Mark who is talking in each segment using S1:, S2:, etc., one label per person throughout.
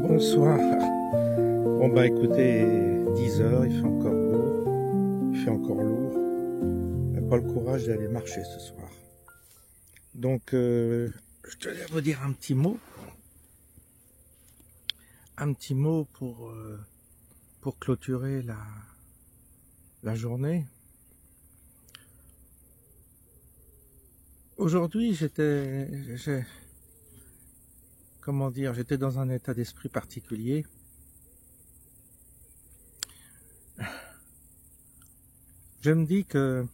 S1: Bonsoir. Bon bah écoutez, 10 heures, il fait encore beau, il fait encore lourd. J'ai pas le courage d'aller marcher ce soir. Donc je tenais à vous dire un petit mot. Un petit mot pour clôturer la journée. Aujourd'hui j'étais dans un état d'esprit particulier. Je me dis que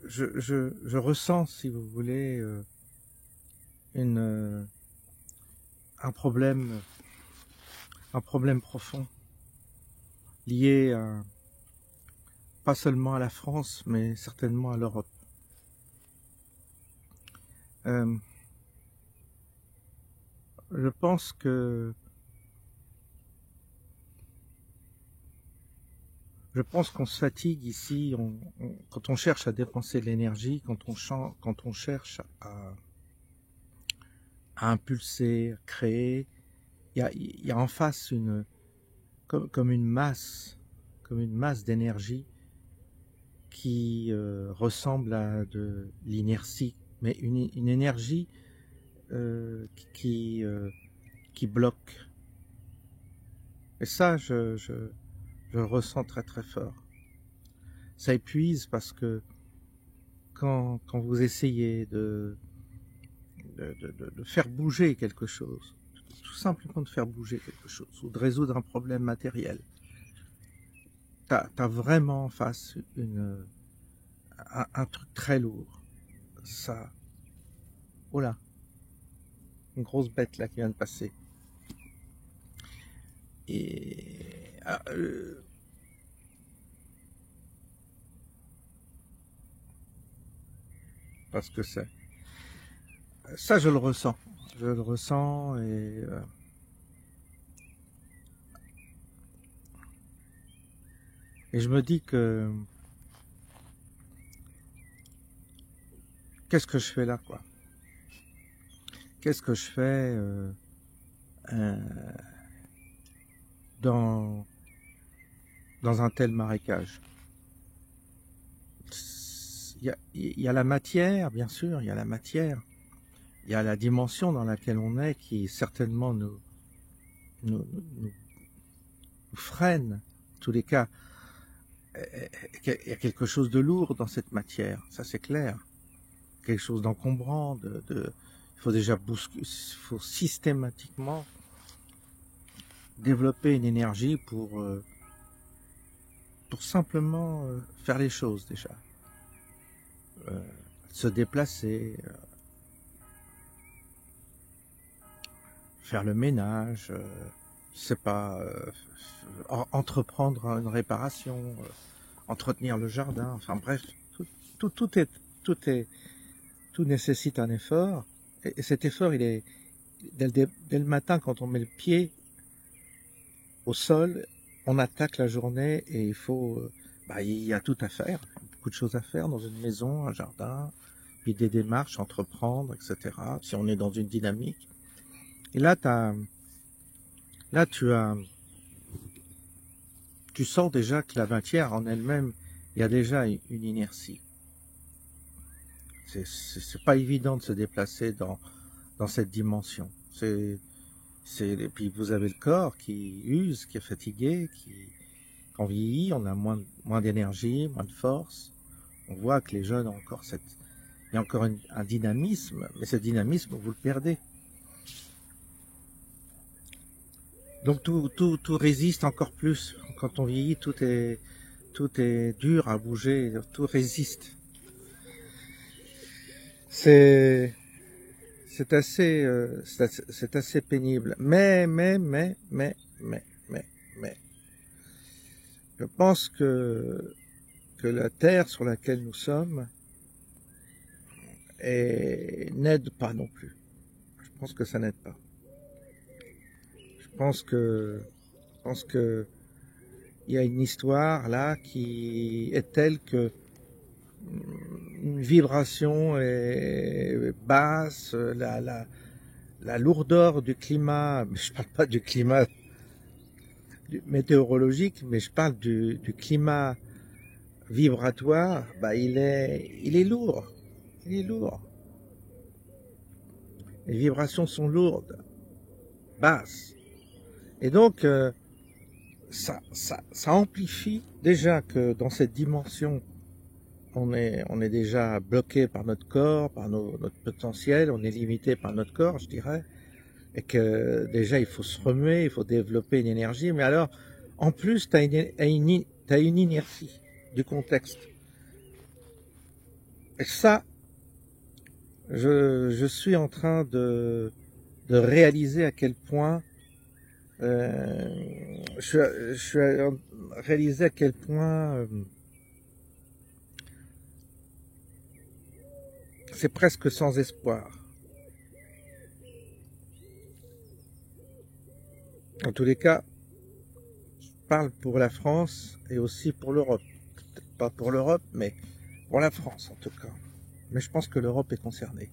S1: je ressens, si vous voulez, un problème profond lié pas seulement à la France, mais certainement à l'Europe. Je pense qu'on se fatigue ici, quand on cherche à dépenser de l'énergie, quand on cherche à impulser, à créer, il y a en face comme une masse d'énergie qui ressemble à de l'inertie, mais une énergie qui bloque. Et ça, je le ressens très très fort. Ça épuise parce que quand vous essayez de faire bouger quelque chose, tout simplement de faire bouger quelque chose, ou de résoudre un problème matériel, t'as vraiment en face un truc très lourd. Ça, oh là, une grosse bête là qui vient de passer. Et parce que ça, je le ressens. Je le ressens et je me dis que qu'est-ce que je fais là, quoi? Qu'est-ce que je fais dans un tel marécage? Il y a la matière, bien sûr, il y a la matière. Il y a la dimension dans laquelle on est qui certainement nous freine. En tous les cas, il y a quelque chose de lourd dans cette matière, ça c'est clair. Quelque chose d'encombrant, il faut déjà il faut systématiquement développer une énergie pour simplement faire les choses déjà. Se déplacer, faire le ménage, je sais pas, entreprendre une réparation, entretenir le jardin, enfin bref, tout nécessite un effort, et cet effort, il est dès le matin quand on met le pied au sol, on attaque la journée et il y a tout à faire, beaucoup de choses à faire dans une maison, un jardin, puis des démarches, entreprendre, etc. Si on est dans une dynamique. Et là, tu sens déjà que la matière en elle-même, il y a déjà une inertie. C'est pas évident de se déplacer dans cette dimension. Et puis vous avez le corps qui use, qui est fatigué, quand on vieillit, on a moins d'énergie, moins de force. On voit que les jeunes ont encore il y a encore un dynamisme, mais ce dynamisme, vous le perdez. Donc tout résiste encore plus. Quand on vieillit, tout est dur à bouger, tout résiste. C'est assez pénible. Mais, je pense que la terre sur laquelle nous sommes et n'aide pas non plus. Je pense que ça n'aide pas. Je pense que il y a une histoire là qui est telle que une vibration est basse, la lourdeur du climat, mais je parle pas du climat météorologique, mais je parle du climat vibratoire, bah il est lourd, il est lourd. Les vibrations sont lourdes, basses, et donc ça amplifie déjà que dans cette dimension on est déjà bloqué par notre corps, par notre potentiel, on est limité par notre corps, je dirais, et que déjà il faut se remuer, il faut développer une énergie, mais alors en plus t'as une inertie du contexte. Et ça, je suis en train de réaliser à quel point je suis réaliser à quel point c'est presque sans espoir. En tous les cas, je parle pour la France et aussi pour l'Europe. Peut-être pas pour l'Europe, mais pour la France en tout cas. Mais je pense que l'Europe est concernée.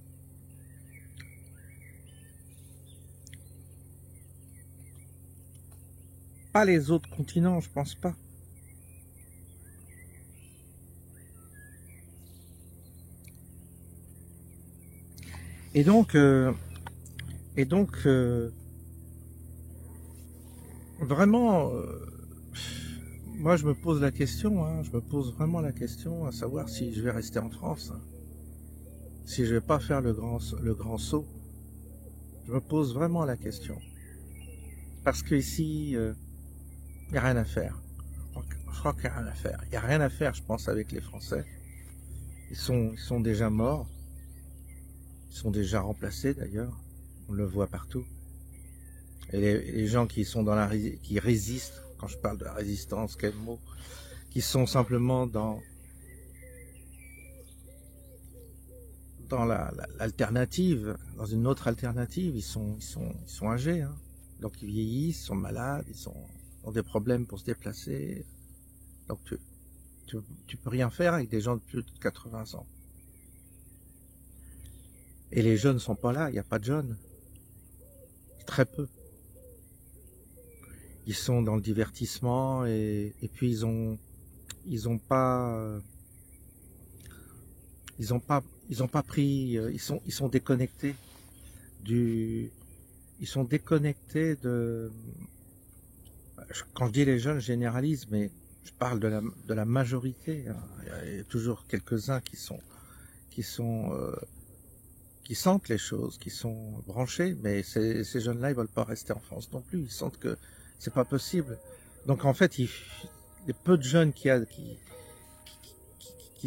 S1: Pas les autres continents, je pense pas. Et donc vraiment, moi je me pose la question, hein, je me pose vraiment la question à savoir si je vais rester en France, hein, si je vais pas faire le grand saut. Je me pose vraiment la question. Parce qu'ici, il n'y a rien à faire. Je crois qu'il n'y a rien à faire. Il n'y a rien à faire, je pense, avec les Français. Ils sont déjà morts. Ils sont déjà remplacés, d'ailleurs. On le voit partout. Et les gens qui sont qui résistent, quand je parle de la résistance, quel mot, qui sont simplement dans l'alternative, dans une autre alternative, ils sont âgés, hein. Donc ils vieillissent, ils sont malades, ont des problèmes pour se déplacer. Donc tu peux rien faire avec des gens de plus de 80 ans. Et les jeunes sont pas là, il n'y a pas de jeunes. Très peu. Ils sont dans le divertissement et puis ils ont pas pris, ils sont déconnectés ils sont déconnectés quand je dis les jeunes, je généralise, mais je parle de la majorité, hein. Il y a toujours quelques-uns qui sentent les choses, qui sont branchés, mais ces jeunes-là, ils veulent pas rester en France non plus. Ils sentent que c'est pas possible. Donc en fait, les peu de jeunes qui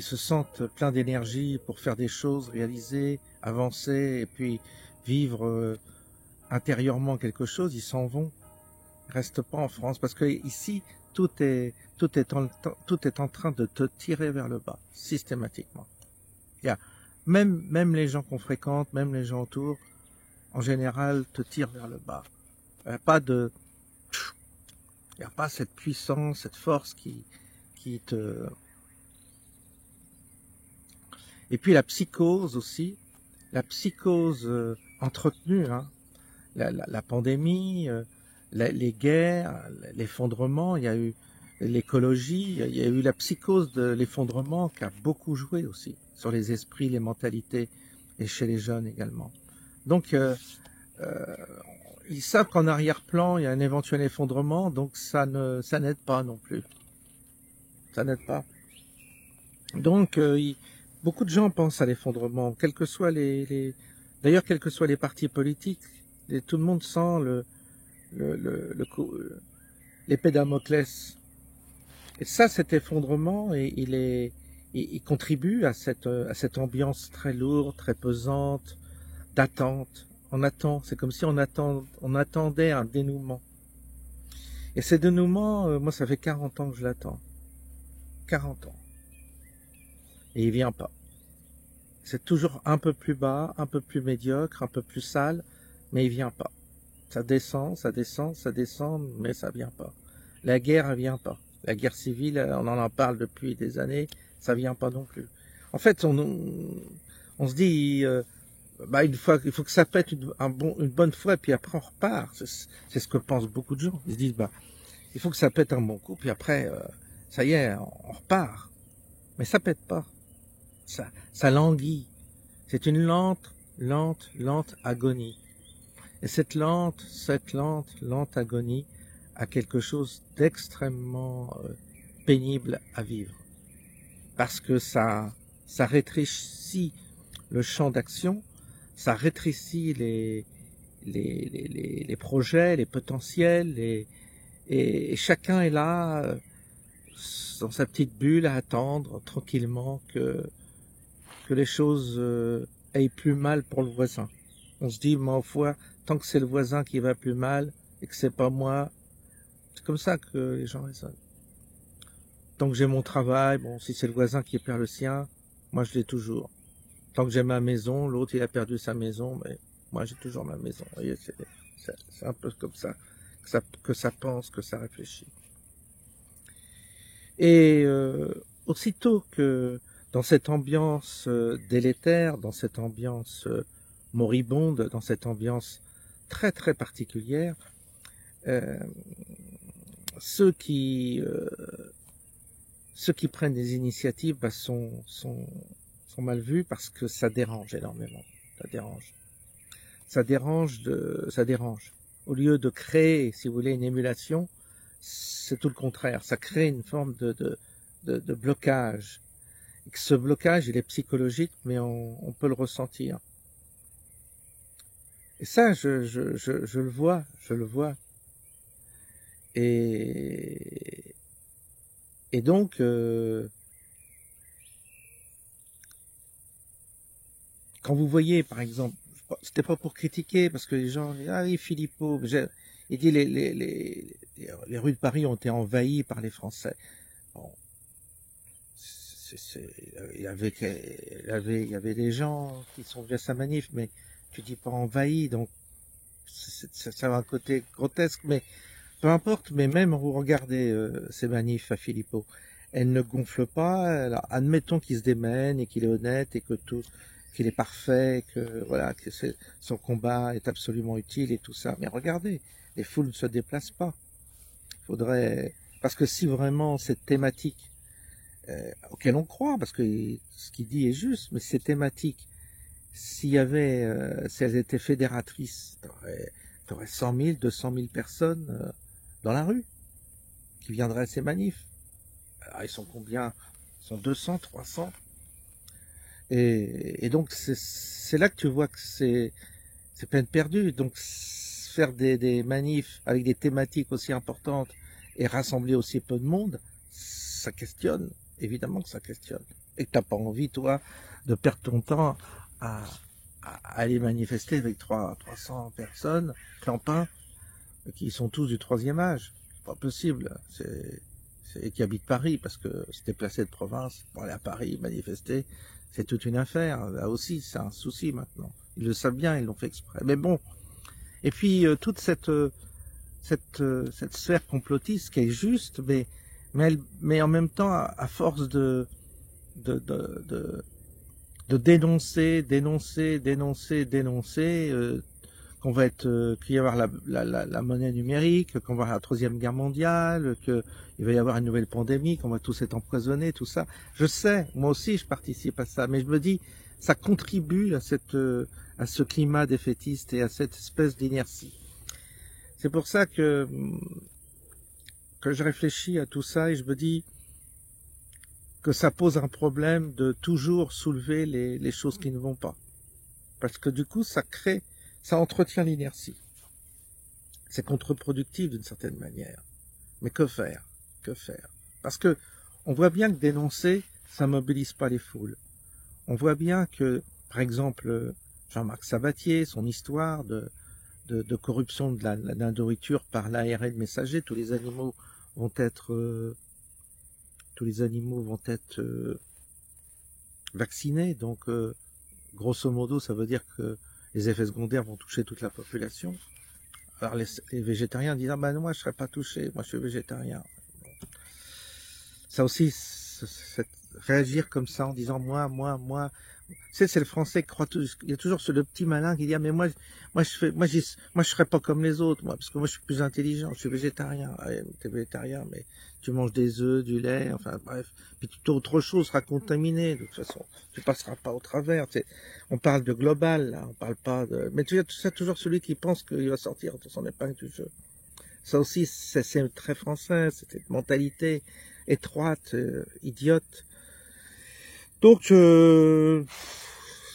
S1: se sentent pleins d'énergie pour faire des choses, réaliser, avancer, et puis vivre intérieurement quelque chose, ils s'en vont. Ils restent pas en France parce que ici, tout est en train de te tirer vers le bas, systématiquement. Il y a même les gens qu'on fréquente, même les gens autour, en général, te tirent vers le bas. Il n'y a pas cette puissance, cette force qui te... Et puis la psychose aussi, la psychose entretenue, hein, la pandémie, les guerres, l'effondrement, il y a eu l'écologie, il y a eu la psychose de l'effondrement qui a beaucoup joué aussi sur les esprits, les mentalités, et chez les jeunes également. Donc, ils savent qu'en arrière-plan, il y a un éventuel effondrement, donc ça n'aide pas non plus. Ça n'aide pas. Donc, beaucoup de gens pensent à l'effondrement, quels que soient d'ailleurs, quels que soient les partis politiques, tout le monde sent l'épée Damoclès. Et ça, cet effondrement, il contribue à cette ambiance très lourde, très pesante, d'attente. On attend, c'est comme si on attendait un dénouement. Et ce dénouement, moi, ça fait 40 ans que je l'attends. 40 ans. Et il vient pas. C'est toujours un peu plus bas, un peu plus médiocre, un peu plus sale, mais il vient pas. Ça descend, ça descend, ça descend, mais ça vient pas. La guerre, elle vient pas. La guerre civile, on en parle depuis des années, ça vient pas non plus. En fait, on se dit, bah une fois, il faut que ça pète une bonne fois, puis après on repart. C'est ce que pensent beaucoup de gens. Ils se disent, bah, il faut que ça pète un bon coup, puis après, ça y est, on repart. Mais ça pète pas. Ça languit. C'est une lente agonie. Et cette lente agonie a quelque chose d'extrêmement pénible à vivre. Parce que ça rétrécit le champ d'action, ça rétrécit les projets, les potentiels, et chacun est là dans sa petite bulle à attendre tranquillement que les choses aillent plus mal pour le voisin. On se dit, ma foi, tant que c'est le voisin qui va plus mal et que c'est pas moi, c'est comme ça que les gens raisonnent. Tant que j'ai mon travail, bon, si c'est le voisin qui perd le sien, moi je l'ai toujours. Tant que j'ai ma maison, l'autre il a perdu sa maison, mais moi j'ai toujours ma maison. Vous voyez, c'est un peu comme ça que ça pense, que ça réfléchit. Et aussitôt que dans cette ambiance délétère, dans cette ambiance moribonde, dans cette ambiance très très particulière, ceux qui prennent des initiatives bah, sont mal vus parce que ça dérange énormément. Ça dérange. Au lieu de créer, si vous voulez, une émulation, c'est tout le contraire. Ça crée une forme de blocage. Et que ce blocage, il est psychologique, mais on peut le ressentir. Et ça, je le vois. Et donc, quand vous voyez, par exemple, c'était pas pour critiquer, parce que les gens disent, ah oui, Philippot, il dit les rues de Paris ont été envahies par les Français. Bon, il y avait des gens qui sont venus à sa manif, mais tu dis pas envahis, donc ça a un côté grotesque, mais peu importe. Mais même vous regardez ces manifs à Philippot, elles ne gonflent pas. Alors, admettons qu'il se démène et qu'il est honnête et qu'il est parfait, que voilà, que son combat est absolument utile et tout ça. Mais regardez, les foules ne se déplacent pas. Il faudrait, parce que si vraiment cette thématique auquel on croit, parce que ce qu'il dit est juste, mais ces thématiques, si elles étaient fédératrices, t'aurais 100 000, 200 000 personnes dans la rue qui viendraient à ces manifs. Alors, ils sont combien? Ils sont 200, 300. Et donc c'est là que tu vois que c'est peine perdue. Donc faire des manifs avec des thématiques aussi importantes et rassembler aussi peu de monde, ça questionne. Évidemment que ça questionne. Et que t'as pas envie, toi, de perdre ton temps à aller manifester avec 300 personnes, clampins, qui sont tous du troisième âge. C'est pas possible. C'est qui habitent Paris, parce que se déplacer de province pour aller à Paris manifester, c'est toute une affaire. Là aussi, c'est un souci maintenant. Ils le savent bien, ils l'ont fait exprès. Mais bon. Et puis toute cette sphère complotiste qui est juste, mais en même temps, à force de dénoncer, qu'on va qu'il va y avoir la monnaie numérique, qu'on va avoir la troisième guerre mondiale, qu'il va y avoir une nouvelle pandémie, qu'on va tous être empoisonnés, tout ça. Je sais, moi aussi je participe à ça, mais je me dis, ça contribue à ce climat défaitiste et à cette espèce d'inertie. C'est pour ça que je réfléchis à tout ça et je me dis que ça pose un problème de toujours soulever les choses qui ne vont pas. Parce que du coup, ça entretient l'inertie. C'est contre-productif d'une certaine manière. Mais que faire? Parce que on voit bien que dénoncer, ça mobilise pas les foules. On voit bien que, par exemple, Jean-Marc Sabatier, son histoire de corruption de la nourriture par l'ARN messager, tous les animaux vont être vaccinés, donc grosso modo, ça veut dire que les effets secondaires vont toucher toute la population. Alors les végétariens disent, ah ben moi je serais pas touché, moi je suis végétarien. Ça aussi, réagir comme ça en disant moi. Tu sais, c'est le français qui croit tout. Il y a toujours le petit malin qui dit, ah, mais moi je serais pas comme les autres, moi, parce que moi je suis plus intelligent, je suis végétarien. Ah, t'es végétarien, mais tu manges des œufs, du lait, enfin bref. Puis toute autre chose sera contaminée, de toute façon. Tu passeras pas au travers. Tu sais, on parle de global, là, on parle pas de. Mais tu sais, toujours celui qui pense qu'il va sortir de son épingle du jeu. Ça aussi, c'est très français, c'est cette mentalité étroite, idiote. Donc,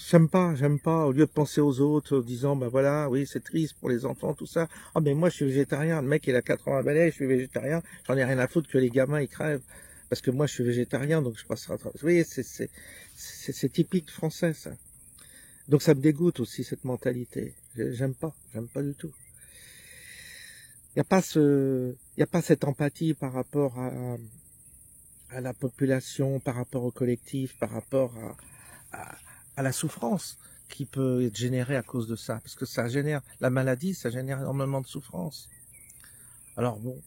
S1: j'aime pas, au lieu de penser aux autres, en disant, ben voilà, oui, c'est triste pour les enfants, tout ça. Ah, ben moi, je suis végétarien, le mec, il a 80 balais, je suis végétarien, j'en ai rien à foutre que les gamins, ils crèvent. Parce que moi, je suis végétarien, donc je passerai à travers. Vous voyez, c'est typique français, ça. Donc, ça me dégoûte aussi, cette mentalité. J'aime pas du tout. Il n'y a pas cette empathie par rapport à la population, par rapport au collectif, par rapport à la souffrance qui peut être générée à cause de ça. Parce que ça génère, la maladie, ça génère énormément de souffrance. Alors bon,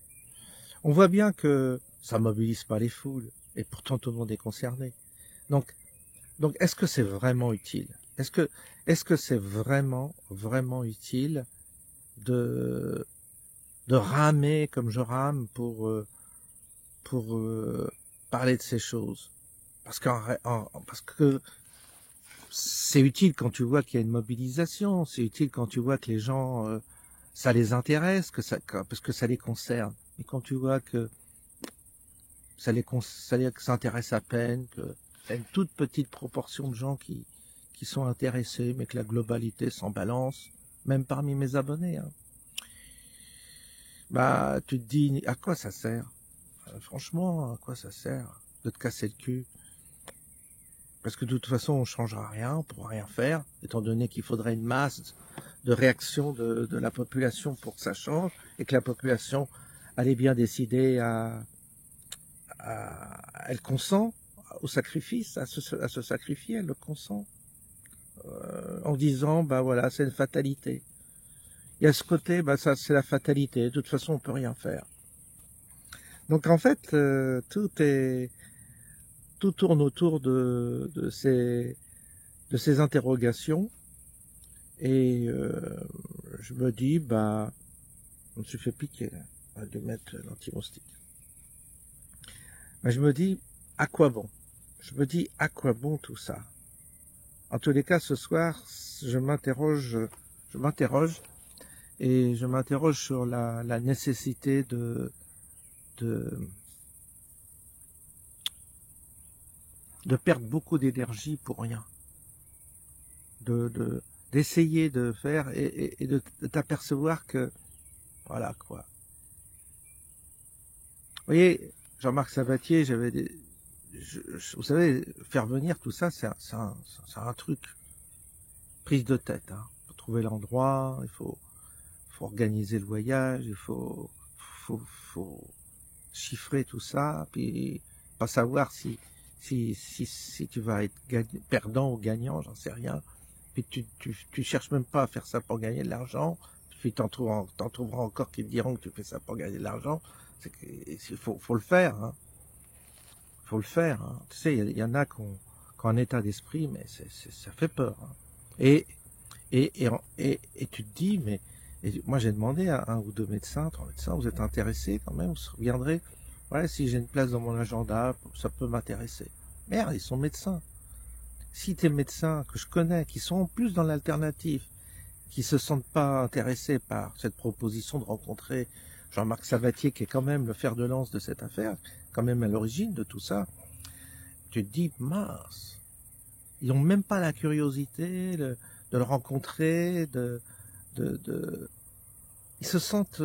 S1: on voit bien que ça mobilise pas les foules, et pourtant tout le monde est concerné. Donc est-ce que c'est vraiment utile? Est-ce que c'est vraiment utile de ramer comme je rame pour parler de ces choses? Parce que c'est utile quand tu vois qu'il y a une mobilisation, c'est utile quand tu vois que les gens, ça les intéresse, parce que ça les concerne. Et quand tu vois que ça intéresse à peine, que y a une toute petite proportion de gens qui sont intéressés, mais que la globalité s'en balance, même parmi mes abonnés, hein. Bah, tu te dis, à quoi ça sert? Franchement, à quoi ça sert de te casser le cul? Parce que de toute façon, on ne changera rien, on ne pourra rien faire, étant donné qu'il faudrait une masse de réaction de la population pour que ça change, et que la population allait bien décider elle consent au sacrifice, à se sacrifier, elle le consent, en disant, bah voilà, c'est une fatalité. Et à ce côté, bah ça, c'est la fatalité, de toute façon, on peut rien faire. Donc en fait, tout tourne autour de ces interrogations, et je me dis, bah, je me suis fait piquer, là, de mettre l'anti-moustique. Mais je me dis, à quoi bon? Je me dis, à quoi bon tout ça? En tous les cas, ce soir, je m'interroge, et je m'interroge sur la nécessité de perdre beaucoup d'énergie pour rien. D'essayer de faire et de t'apercevoir que, voilà quoi. Vous voyez, Jean-Marc Sabatier, vous savez, faire venir tout ça, c'est un truc, prise de tête, hein. Il faut trouver l'endroit, il faut organiser le voyage, il faut chiffrer tout ça, puis pas savoir si tu vas être perdant ou gagnant, j'en sais rien. Puis tu cherches même pas à faire ça pour gagner de l'argent, puis t'en trouveras encore qui te diront que tu fais ça pour gagner de l'argent. Il faut le faire, hein. Faut le faire, hein. Tu sais, il y en a qui ont un état d'esprit, mais ça fait peur, hein. Et tu te dis, mais moi j'ai demandé à 1 ou 2 médecins, 3 médecins, vous êtes intéressés quand même, vous reviendrez, ouais, si j'ai une place dans mon agenda, ça peut m'intéresser. Merde, ils sont médecins. Si tes médecins que je connais, qui sont en plus dans l'alternative, qui se sentent pas intéressés par cette proposition de rencontrer Jean-Marc Sabatier, qui est quand même le fer de lance de cette affaire, quand même à l'origine de tout ça, tu te dis, mince, ils n'ont même pas la curiosité de le rencontrer, ils se sentent,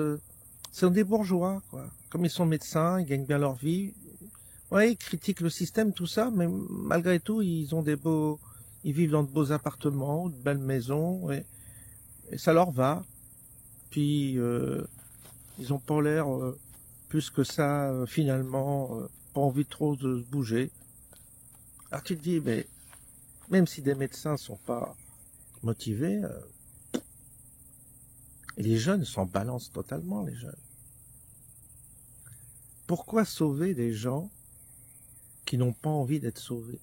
S1: c'est des bourgeois, quoi. Comme ils sont médecins, ils gagnent bien leur vie. Ouais, ils critiquent le système, tout ça, mais malgré tout, ils vivent dans de beaux appartements, de belles maisons, et ça leur va. Puis, ils ont pas l'air plus que ça, finalement, pas envie trop de se bouger. Alors tu te dis, mais même si des médecins sont pas motivés, et les jeunes s'en balancent totalement, les jeunes. Pourquoi sauver des gens qui n'ont pas envie d'être sauvés?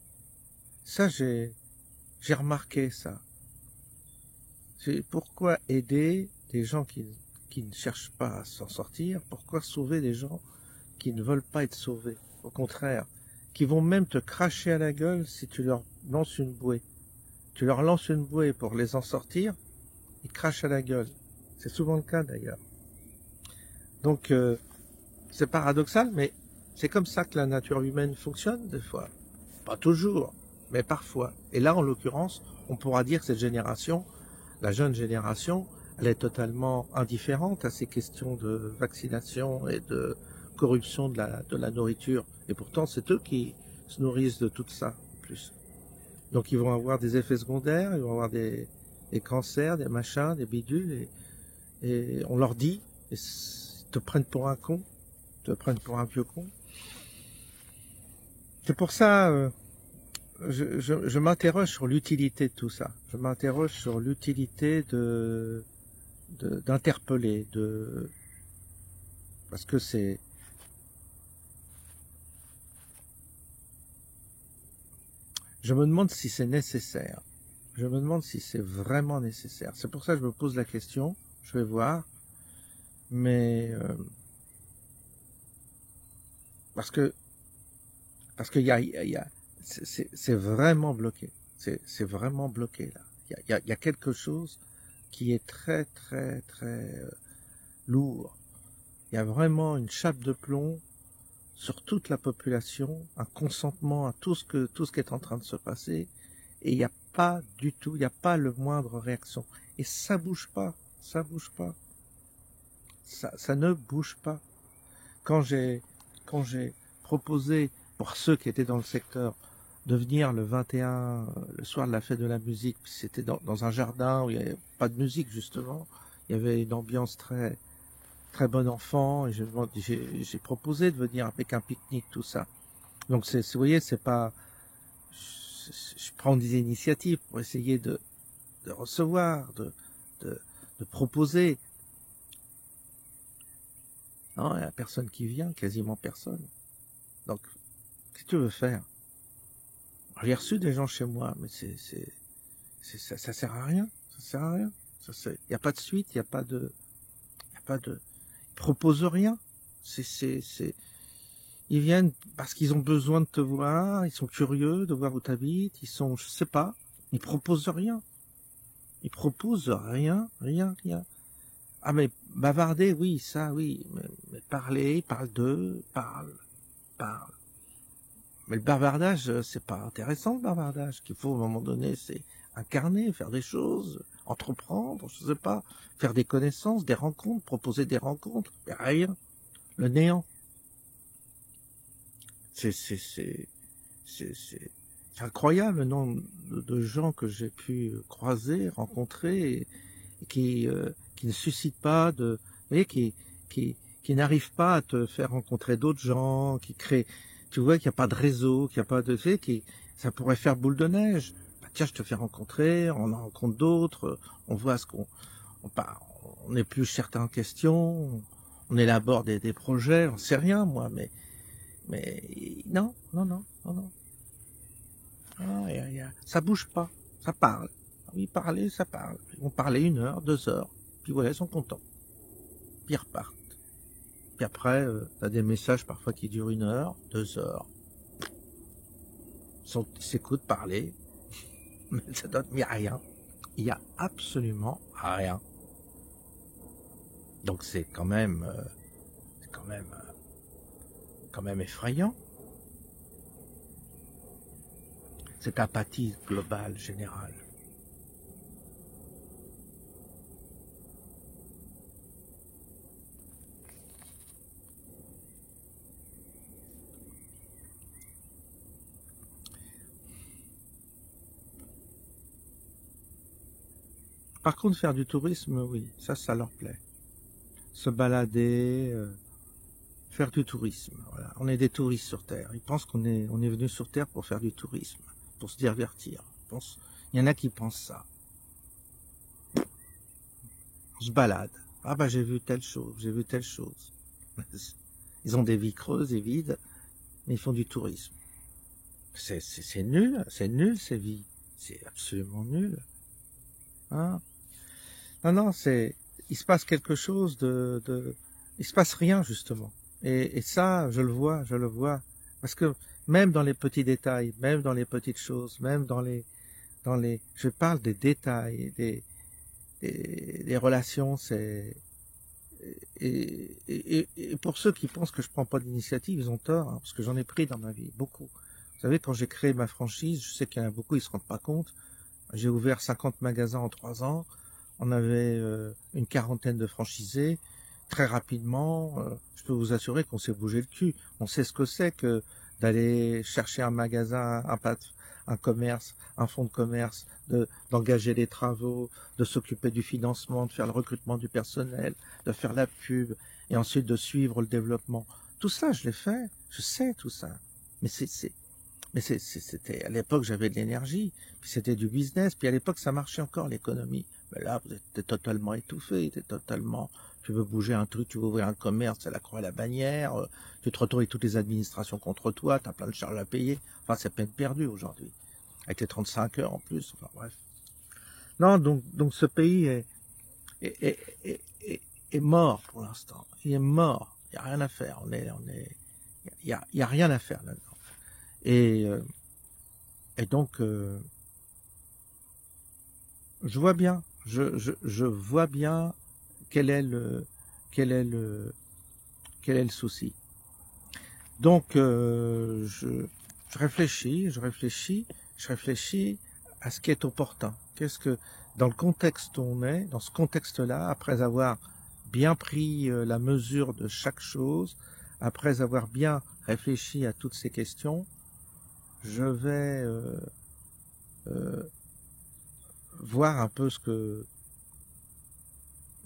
S1: Ça, j'ai remarqué ça. Pourquoi aider des gens qui ne cherchent pas à s'en sortir? Pourquoi sauver des gens qui ne veulent pas être sauvés? Au contraire, qui vont même te cracher à la gueule si tu leur lances une bouée. Tu leur lances une bouée pour les en sortir, ils crachent à la gueule. C'est souvent le cas d'ailleurs. Donc, c'est paradoxal, mais c'est comme ça que la nature humaine fonctionne des fois. Pas toujours, mais parfois. Et là, en l'occurrence, on pourra dire que cette génération, la jeune génération, elle est totalement indifférente à ces questions de vaccination et de corruption de la nourriture. Et pourtant, c'est eux qui se nourrissent de tout ça, en plus. Donc, ils vont avoir des effets secondaires, ils vont avoir des cancers, des machins, des bidules, et on leur dit, ils te prennent pour un con, ils te prennent pour un vieux con. C'est pour ça, je m'interroge sur l'utilité de tout ça. Je m'interroge sur l'utilité d'interpeller, parce que c'est, je me demande si c'est nécessaire. Je me demande si c'est vraiment nécessaire. C'est pour ça que je me pose la question. Je vais voir, mais parce que c'est vraiment bloqué. C'est vraiment bloqué là. Il y a quelque chose qui est très très très lourd. Il y a vraiment une chape de plomb sur toute la population, un consentement à tout ce qui est en train de se passer, et il n'y a pas du tout, il n'y a pas le moindre réaction. Et ça bouge pas, ça bouge pas. Ça ne bouge pas. Quand j'ai proposé pour ceux qui étaient dans le secteur de venir le 21, le soir de la fête de la musique, c'était dans un jardin où il n'y avait pas de musique justement, il y avait une ambiance très très bon enfant, et j'ai proposé de venir avec un pique-nique, tout ça. Donc vous voyez, c'est pas, je prends des initiatives pour essayer de recevoir, de proposer. Non, il n'y a personne qui vient, quasiment personne. Donc, qu'est-ce que tu veux faire? J'ai reçu des gens chez moi, mais ça sert à rien, ça sert à rien. Il n'y a pas de suite, il n'y a pas de, ils proposent rien. Ils viennent parce qu'ils ont besoin de te voir, ils sont curieux de voir où t'habites, je sais pas, ils proposent rien. Ils proposent rien. Ah, mais bavarder, oui, ça, oui, mais parler, parle d'eux, parle. Mais le bavardage, c'est pas intéressant, le bavardage. Qu'il faut, à un moment donné, c'est incarner, faire des choses, entreprendre, je sais pas, faire des connaissances, des rencontres, proposer des rencontres, mais rien. Le néant. C'est incroyable le nombre de gens que j'ai pu croiser, rencontrer, et qui ne suscitent pas de, vous voyez, qui n'arrivent pas à te faire rencontrer d'autres gens, qui créent, tu vois qu'il n'y a pas de réseau, qu'il n'y a pas de fait, ça pourrait faire boule de neige. Bah, tiens, je te fais rencontrer, on en rencontre d'autres, on voit on épluche certaines questions, on élabore des projets, on sait rien, moi, mais non. Ah, ça bouge pas, ça parle. Oui, parler, ça parle. Ils vont parler 1 heure, 2 heures, puis voilà, ils sont contents. Puis ils repartent. Puis après, t'as des messages parfois qui durent 1 heure, 2 heures. Ils s'écoutent parler, mais ça donne, il n'y a rien. Il n'y a absolument rien. Donc c'est quand même effrayant. Cette apathie globale, générale. Par contre, faire du tourisme, oui, ça leur plaît. Se balader, faire du tourisme. Voilà. On est des touristes sur Terre. Ils pensent qu'on est venu sur Terre pour faire du tourisme, pour se divertir, il y en a qui pensent ça. On se balade. Ah bah j'ai vu telle chose, j'ai vu telle chose. Ils ont des vies creuses et vides, mais ils font du tourisme. C'est nul ces vies. C'est absolument nul. Hein? Non, il se passe quelque chose il se passe rien justement. Et ça, je le vois. Parce que même dans les petits détails, même dans les petites choses, même je parle des détails, des relations, et pour ceux qui pensent que je prends pas d'initiative, ils ont tort, hein, parce que j'en ai pris dans ma vie, beaucoup. Vous savez, quand j'ai créé ma franchise, je sais qu'il y en a beaucoup, ils se rendent pas compte. J'ai ouvert 50 magasins en 3 ans. On avait une quarantaine de franchisés. Très rapidement, je peux vous assurer qu'on s'est bougé le cul. On sait ce que c'est que d'aller chercher un magasin, un commerce, un fonds de commerce, d'engager les travaux, de s'occuper du financement, de faire le recrutement du personnel, de faire la pub, et ensuite de suivre le développement. Tout ça, je l'ai fait. Je sais tout ça. Mais c'était à l'époque, j'avais de l'énergie, puis c'était du business, puis à l'époque ça marchait encore l'économie. Mais là, vous êtes totalement étouffé, tu veux bouger un truc, tu veux ouvrir un commerce, c'est la croix à la bannière, tu te retrouves avec toutes les administrations contre toi, t'as plein de charges à payer. Enfin, c'est peine perdue aujourd'hui, avec les 35 heures en plus. Enfin bref. Non, donc ce pays est mort pour l'instant. Il est mort. Il y a rien à faire. Il y a rien à faire là-dedans. Et donc, je vois bien, je vois bien quel est le souci. Donc, je réfléchis à ce qui est opportun. Dans le contexte où on est, dans ce contexte-là, après avoir bien pris la mesure de chaque chose, après avoir bien réfléchi à toutes ces questions, je vais voir un peu je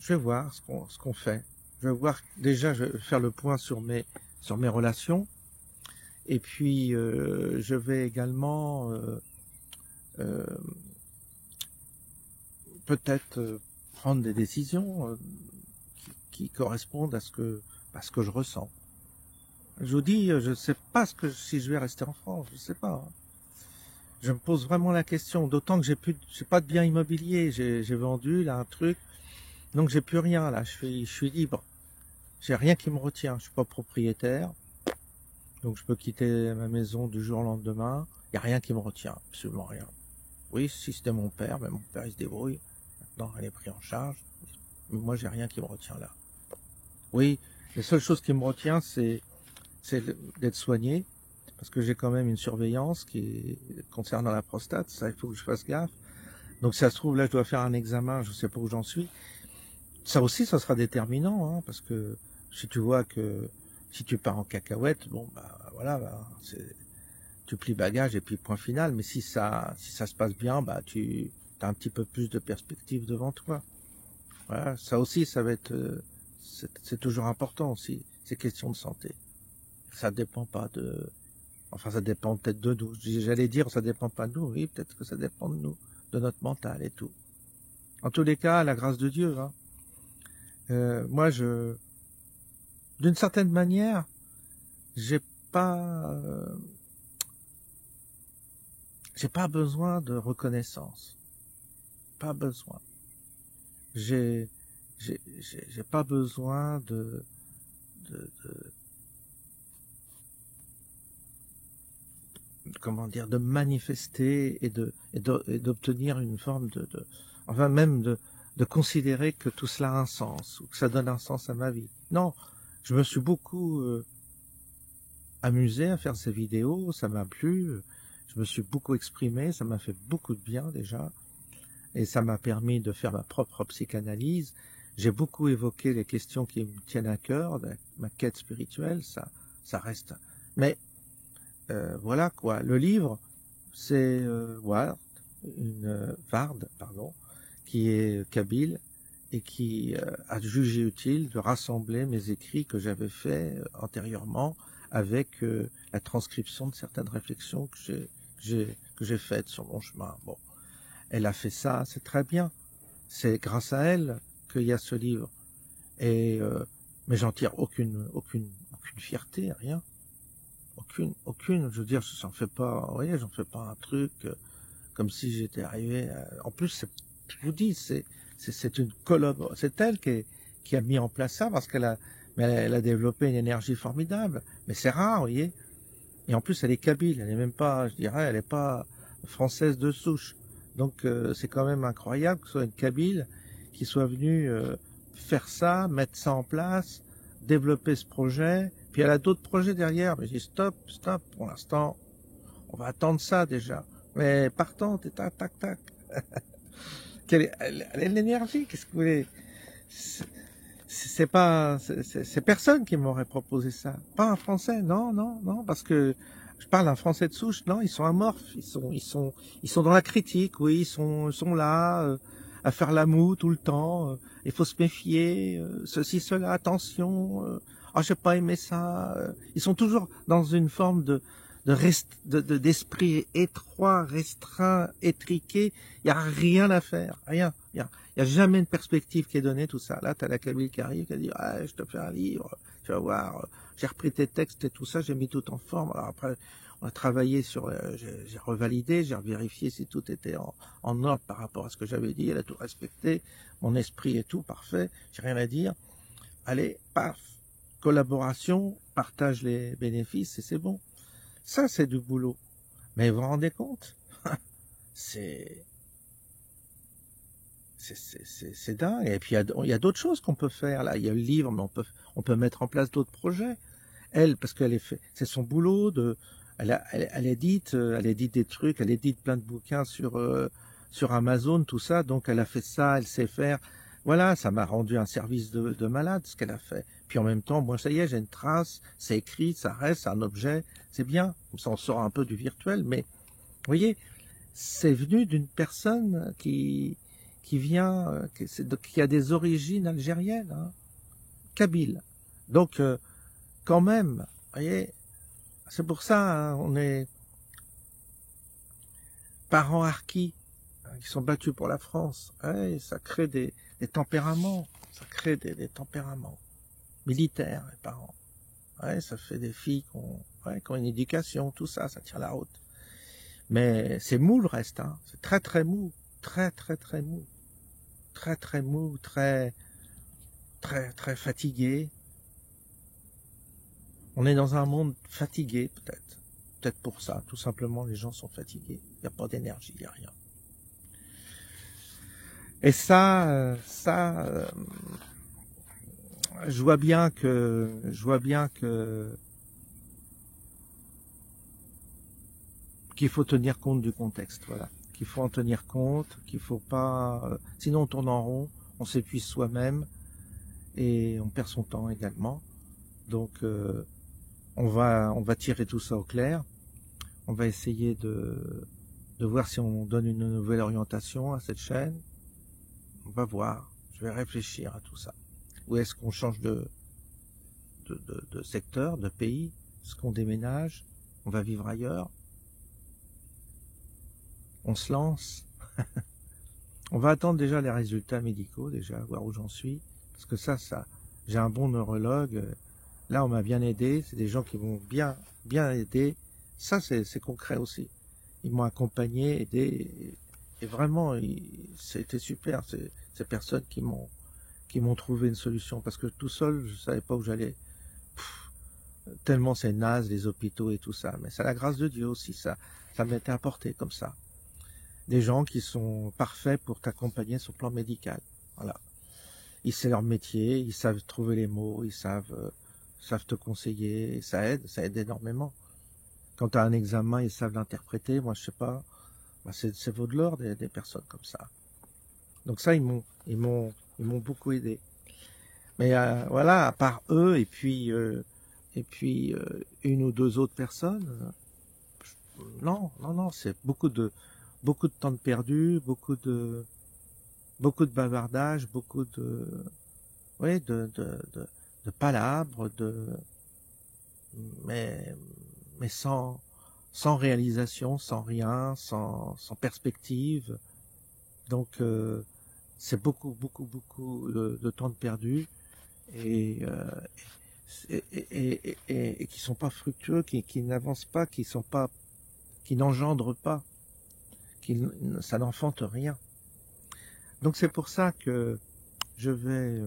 S1: vais voir ce qu'on fait. Je vais voir, déjà, je vais faire le point sur mes relations. Et puis, je vais également peut-être prendre des décisions qui correspondent à ce que je ressens. Je vous dis, je ne sais pas si je vais rester en France, je ne sais pas. Hein. Je me pose vraiment la question, d'autant que j'ai pas de bien immobilier, j'ai vendu là un truc, donc j'ai plus rien là, je suis libre. J'ai rien qui me retient, je suis pas propriétaire, donc je peux quitter ma maison du jour au lendemain, il y a rien qui me retient, absolument rien. Oui, si c'était mon père, mais mon père il se débrouille, maintenant elle est prise en charge, mais moi j'ai rien qui me retient là. Oui, la seule chose qui me retient c'est d'être soigné, parce que j'ai quand même une surveillance concernant la prostate, ça il faut que je fasse gaffe. Donc si ça se trouve là je dois faire un examen, je sais pas où j'en suis. Ça aussi ça sera déterminant, hein, parce que si tu vois que si tu pars en cacahuète, bon bah voilà, tu plies bagage et puis point final. Mais si ça se passe bien, bah tu as un petit peu plus de perspective devant toi. Voilà, ça aussi ça va être c'est toujours important aussi, ces questions de santé. Ça dépend pas enfin ça dépend peut-être de nous. J'allais dire ça dépend pas de nous, oui, peut-être que ça dépend de nous, de notre mental et tout. En tous les cas, la grâce de Dieu, hein. Moi d'une certaine manière, j'ai pas besoin de reconnaissance. Pas besoin. J'ai pas besoin de comment dire, de manifester et d'obtenir une forme enfin même de considérer que tout cela a un sens, ou que ça donne un sens à ma vie. Non, je me suis beaucoup amusé à faire ces vidéos, ça m'a plu, je me suis beaucoup exprimé, ça m'a fait beaucoup de bien déjà, et ça m'a permis de faire ma propre psychanalyse. J'ai beaucoup évoqué les questions qui me tiennent à cœur, ma quête spirituelle, ça reste. Mais voilà quoi, le livre, c'est Vard, pardon, qui est kabyle et qui a jugé utile de rassembler mes écrits que j'avais faits antérieurement avec la transcription de certaines réflexions que j'ai faites sur mon chemin. Bon, elle a fait ça, c'est très bien. C'est grâce à elle qu'il y a ce livre. Et mais j'en tire aucune fierté, rien. Aucune. Je veux dire, j'en fais pas, vous voyez, j'en fais pas un truc comme si j'étais arrivé. En plus, je vous dis, c'est une collaboration. C'est elle qui a mis en place ça parce elle a développé une énergie formidable. Mais c'est rare, vous voyez. Et en plus, elle est kabyle. Elle est même pas, je dirais, elle est pas française de souche. Donc, c'est quand même incroyable que ce soit une kabyle qui soit venue faire ça, mettre ça en place, développer ce projet. Puis elle a d'autres projets derrière. Mais je dis stop. Pour l'instant, on va attendre ça déjà. Mais partante, et tac, tac, tac. Elle a l'énergie, qu'est-ce que vous voulez? C'est personne qui m'aurait proposé ça. Pas un Français, non, parce que je parle d'un Français de souche, non, ils sont amorphes, ils sont dans la critique, oui, ils sont là, à faire la moue tout le temps, il faut se méfier, ceci, cela, attention, j'ai pas aimé ça, ils sont toujours dans une forme d'esprit étroit, restreint, étriqué, il y a rien à faire, rien, il y a jamais une perspective qui est donnée, tout ça. Là, t'as la kabyle qui arrive, qui a dit, je te fais un livre, tu vas voir, j'ai repris tes textes et tout ça, j'ai mis tout en forme. Alors après, on a travaillé sur, j'ai revalidé, j'ai vérifié si tout était en ordre par rapport à ce que j'avais dit, elle a tout respecté, mon esprit est tout parfait, j'ai rien à dire. Allez, paf, collaboration, partage les bénéfices et c'est bon. Ça, c'est du boulot. Mais vous vous rendez compte? C'est dingue. Et puis, il y a d'autres choses qu'on peut faire, là. Il y a le livre, mais on peut mettre en place d'autres projets. Elle, parce qu'elle c'est son boulot elle édite des trucs, elle édite plein de bouquins sur Amazon, tout ça. Donc, elle a fait ça, elle sait faire. Voilà, ça m'a rendu un service de malade, ce qu'elle a fait. Puis en même temps, moi, ça y est, j'ai une trace, c'est écrit, ça reste, c'est un objet, c'est bien. Comme ça, on sort un peu du virtuel, mais, vous voyez, c'est venu d'une personne qui vient, qui a des origines algériennes, hein, kabyle. Donc, quand même, vous voyez, c'est pour ça, hein, on est parents harkis, hein, qui sont battus pour la France. Ouais, ça crée des tempéraments, ça crée des tempéraments militaires, les parents. Ouais, ça fait des filles qui ont une éducation, tout ça, ça tient la route. Mais c'est mou le reste, hein. C'est très très mou, très très très mou, très très mou, très très très fatigué. On est dans un monde fatigué peut-être, peut-être pour ça, tout simplement les gens sont fatigués, il n'y a pas d'énergie, il n'y a rien. Et ça, je vois bien qu'il faut tenir compte du contexte, voilà. Qu'il faut en tenir compte, qu'il faut pas... sinon on tourne en rond, on s'épuise soi-même et on perd son temps également. Donc on va tirer tout ça au clair. On va essayer de voir si on donne une nouvelle orientation à cette chaîne. On va voir. Je vais réfléchir à tout ça. Où est-ce qu'on change de secteur, de pays? Est-ce qu'on déménage? On va vivre ailleurs? On se lance? On va attendre déjà les résultats médicaux, déjà, voir où j'en suis. Parce que ça, j'ai un bon neurologue. Là, on m'a bien aidé. C'est des gens qui m'ont bien aidé. Ça, c'est concret aussi. Ils m'ont accompagné, aidé. Et vraiment, c'était super. Ces personnes qui m'ont trouvé une solution. Parce que tout seul, je savais pas où j'allais. Tellement c'est naze, les hôpitaux et tout ça. Mais c'est la grâce de Dieu aussi, ça m'était apporté comme ça. Des gens qui sont parfaits pour t'accompagner sur le plan médical. Voilà. Ils savent leur métier, ils savent trouver les mots, ils savent te conseiller, ça aide énormément. Quand tu as un examen, ils savent l'interpréter, moi je sais pas, c'est vaut de l'or des personnes comme ça. Donc ça, ils m'ont beaucoup aidé. Mais voilà, à part eux, et puis une ou deux autres personnes, non, c'est beaucoup de temps de perdu, beaucoup de bavardage, beaucoup de palabres, mais sans sans réalisation, sans rien, sans perspective. Donc c'est beaucoup de temps de perdu et, et qui sont pas fructueux, qui n'avancent pas, qui n'engendrent pas, ça n'enfante rien. Donc c'est pour ça que je vais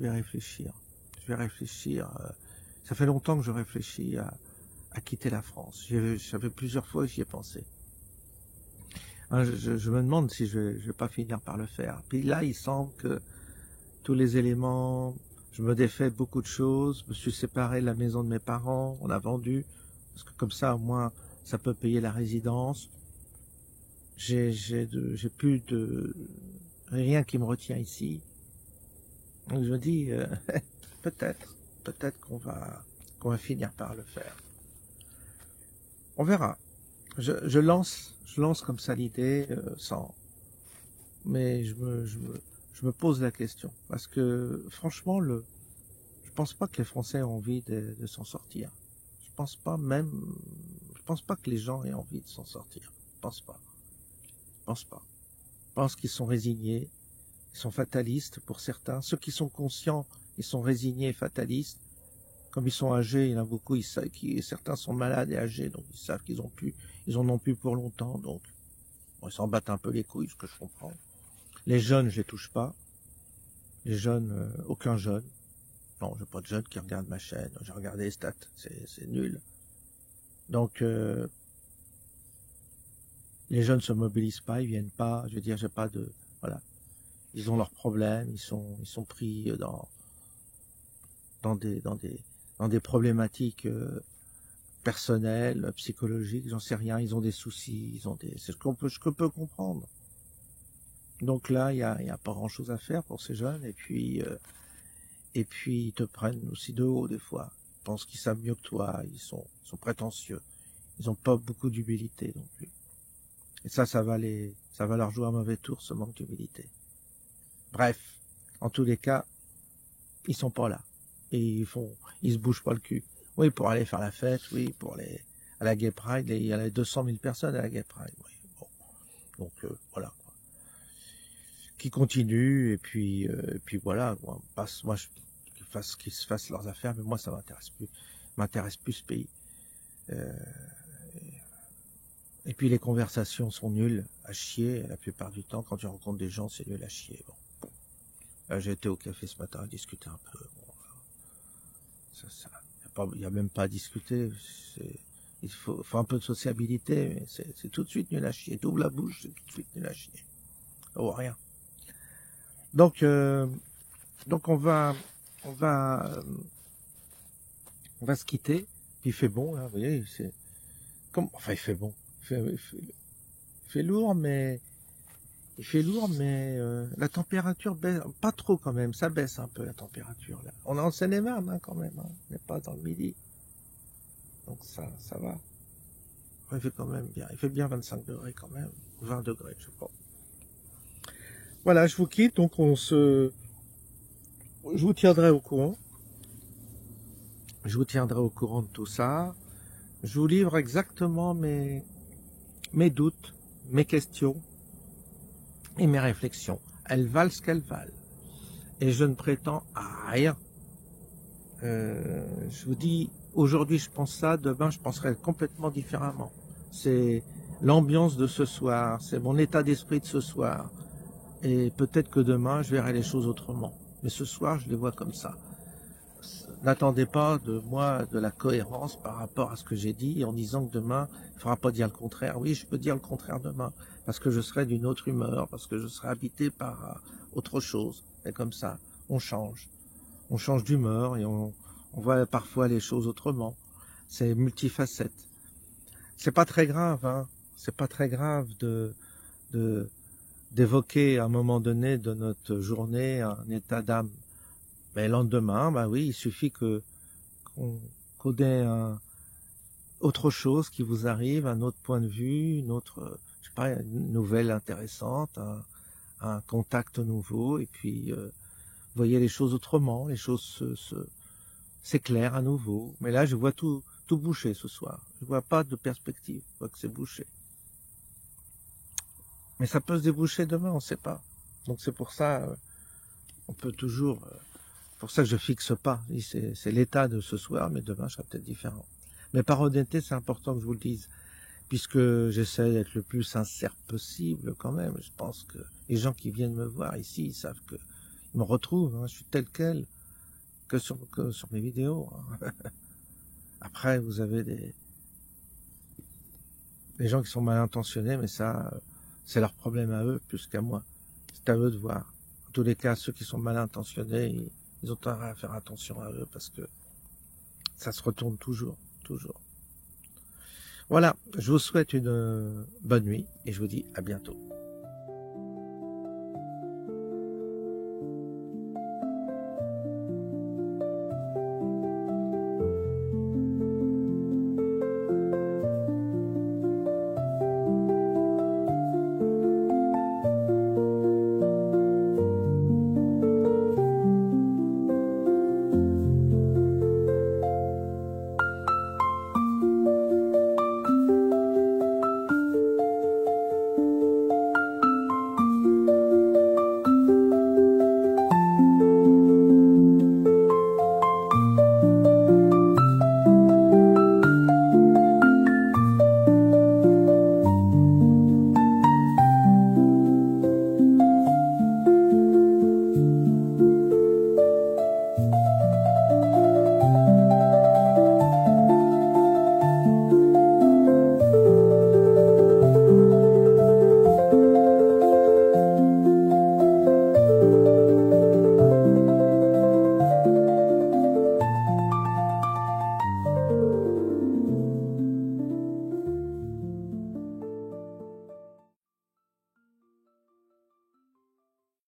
S1: réfléchir. Je vais réfléchir. Ça fait longtemps que je réfléchis à quitter la France. Ça fait plusieurs fois que j'y ai pensé. Hein, je me demande si je vais pas finir par le faire. Puis là, il semble que tous les éléments, je me défais de beaucoup de choses, je me suis séparé de la maison de mes parents, on a vendu, parce que comme ça, au moins, ça peut payer la résidence. J'ai plus de rien qui me retient ici. Donc je me dis, peut-être qu'on va finir par le faire. On verra. Je lance comme ça l'idée, mais je me pose la question. Parce que, franchement, je pense pas que les Français ont envie de s'en sortir. Je pense pas que les gens aient envie de s'en sortir. Je pense pas. Je pense qu'ils sont résignés, ils sont fatalistes pour certains. Ceux qui sont conscients, ils sont résignés et fatalistes. Comme ils sont âgés, il y en a beaucoup, certains sont malades et âgés, donc ils savent qu'ils en ont plus pour longtemps, donc bon, ils s'en battent un peu les couilles, ce que je comprends. Les jeunes, je les touche pas. Les jeunes, aucun jeune. Non, j'ai pas de jeunes qui regardent ma chaîne. J'ai regardé les stats, c'est nul. Donc, les jeunes se mobilisent pas, ils viennent pas. Je veux dire, j'ai pas de, voilà. Ils ont leurs problèmes, ils sont pris dans des problématiques personnelles, psychologiques, j'en sais rien. Ils ont des soucis, c'est ce que peut comprendre. Donc là, il y a pas grand chose à faire pour ces jeunes. Et puis ils te prennent aussi de haut des fois. Ils pensent qu'ils savent mieux que toi. Ils sont prétentieux. Ils ont pas beaucoup d'humilité non plus. Et ça va leur jouer un mauvais tour, ce manque d'humilité. Bref, en tous les cas, ils sont pas là. Et ils se bougent pas le cul. Oui, pour aller faire la fête, oui, pour aller à la Gay Pride, il y a 200 000 personnes à la Gay Pride. Oui, bon. Donc, voilà. Qui continuent, et puis voilà, moi, qu'ils se fassent leurs affaires, mais moi, ça m'intéresse plus ce pays. Et puis les conversations sont nulles, à chier, la plupart du temps, quand tu rencontres des gens, c'est nul à chier. Bon. Là, j'ai été au café ce matin à discuter un peu. Bon, il y a même pas à discuter. Il faut un peu de sociabilité, mais c'est tout de suite nul à chier. T'ouvres la bouche, c'est tout de suite nul à chier. Oh, rien. Donc on va se quitter. Il fait bon, là, vous voyez, enfin, il fait bon. Il fait lourd, mais la température baisse, pas trop quand même, ça baisse un peu la température là. On est en Seine-et-Marne quand même, hein. On n'est pas dans le Midi. Donc ça va. Il fait quand même bien. Il fait bien 25 degrés quand même, 20 degrés, je sais pas. Voilà, je vous quitte, donc je vous tiendrai au courant. Je vous tiendrai au courant de tout ça. Je vous livre exactement mes doutes, mes questions et mes réflexions. Elles valent ce qu'elles valent. Et je ne prétends à rien. Je vous dis, aujourd'hui je pense ça, demain je penserai complètement différemment. C'est l'ambiance de ce soir, c'est mon état d'esprit de ce soir. Et peut-être que demain je verrai les choses autrement. Mais ce soir je les vois comme ça. N'attendez pas de moi de la cohérence par rapport à ce que j'ai dit en disant que demain, il ne faudra pas dire le contraire. Oui, je peux dire le contraire demain, parce que je serai d'une autre humeur, parce que je serai habité par autre chose. Et comme ça, on change. On change d'humeur et on voit parfois les choses autrement. C'est multifacette. C'est pas très grave, hein. C'est pas très grave d'évoquer à un moment donné de notre journée un état d'âme. Mais le lendemain, bah oui, il suffit qu'on ait autre chose qui vous arrive, un autre point de vue, je sais pas, une nouvelle intéressante, un contact nouveau, et puis vous voyez les choses autrement, les choses s'éclairent à nouveau. Mais là, je vois tout tout bouché ce soir. Je vois pas de perspective. Je vois que c'est bouché. Mais ça peut se déboucher demain, on ne sait pas. Donc c'est pour ça, on peut toujours... pour ça que je fixe pas. C'est l'état de ce soir, mais demain sera peut-être différent. Mais par honnêteté, c'est important que je vous le dise. Puisque j'essaie d'être le plus sincère possible quand même. Je pense que les gens qui viennent me voir ici, ils savent que ils me retrouvent. Hein, je suis tel quel que sur mes vidéos. Hein. Après, vous avez des gens qui sont mal intentionnés, mais ça, c'est leur problème à eux plus qu'à moi. C'est à eux de voir. En tous les cas, ceux qui sont mal intentionnés, ils ont intérêt à faire attention à eux parce que ça se retourne toujours, toujours. Voilà, je vous souhaite une bonne nuit et je vous dis à bientôt.